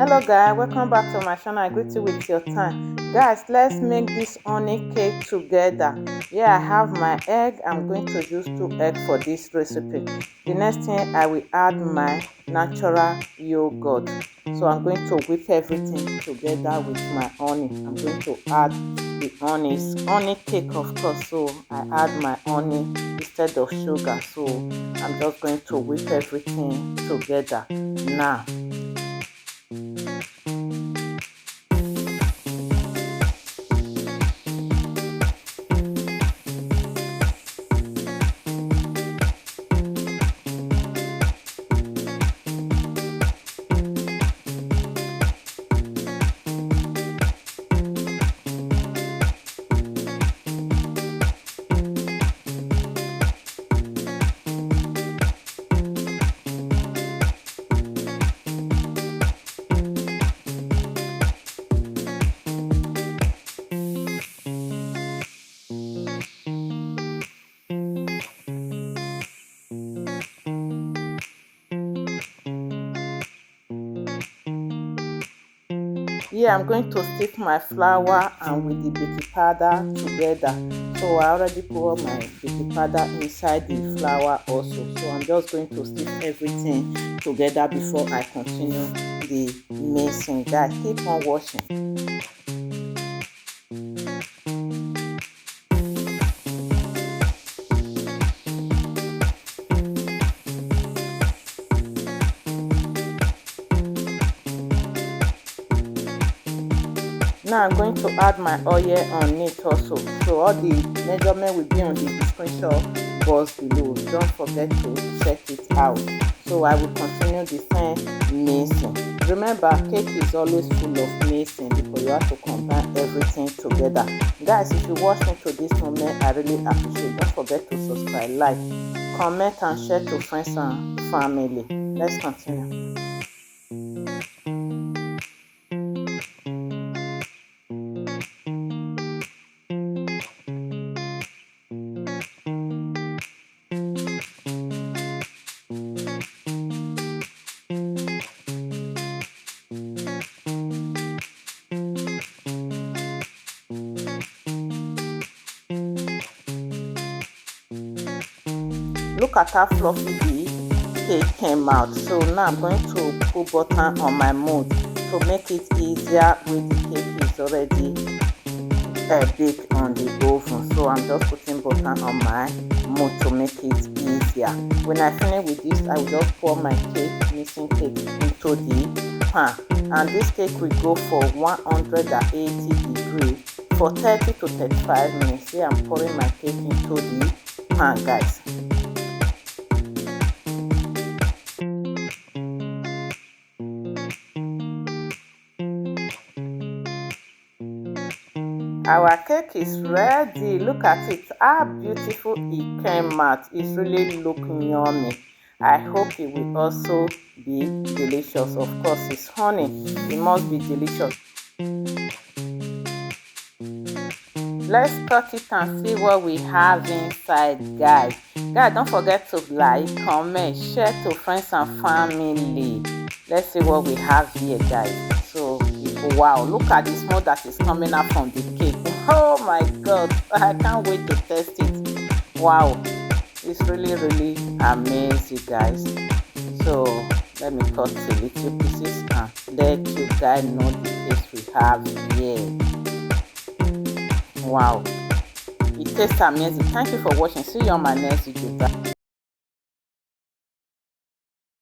Hello guys, welcome back to my channel. I greet you with your time. Guys, let's make this honey cake together. Here I have my egg. I'm going to use 2 eggs for this recipe. The next thing, I will add my natural yogurt. So I'm going to whip everything together with my honey. I'm going to add the honey cake, of course. So I add my honey instead of sugar. So I'm just going to whip everything together now. Yeah, I'm going to stick my flour and with the baking powder together. So I already pour my baking powder inside the flour also. So I'm just going to stick everything together before I continue the mixing. Guys, keep on watching. Now I'm going to add my oil on it also. So all the measurement will be on the description box below. Don't forget to check it out. So I will continue the same mixing. Remember, cake is always full of mixing because you have to combine everything together. Guys, if you watch me to this moment, I really appreciate it. Don't forget to subscribe, like, comment and share to friends and family. Let's continue. Look at how fluffy the cake came out. So now I'm going to put butter on my mold to make it easier when the cake is already baked on the oven. So I'm just putting butter on my mold to make it easier. When I finish with this, I will just pour my cake, mixing cake, into the pan. And this cake will go for 180 degrees for 30 to 35 minutes. Here I'm pouring my cake into the pan, guys. Our cake is ready. Look at it, how beautiful it came out. It's really looking yummy. I hope it will also be delicious. Of course, it's honey, it must be delicious. Let's cut it and see what we have inside, guys. Guys, don't forget to like, comment, share to friends and family. Let's see what we have here, guys. So wow, look at the smoke that is coming out from the cake. Oh my god, I can't wait to test it. Wow, it's really amazing, guys. So let me cut a little pieces and let you guys know the taste we have here. Wow, it tastes amazing. Thank you for watching. See you on my next video.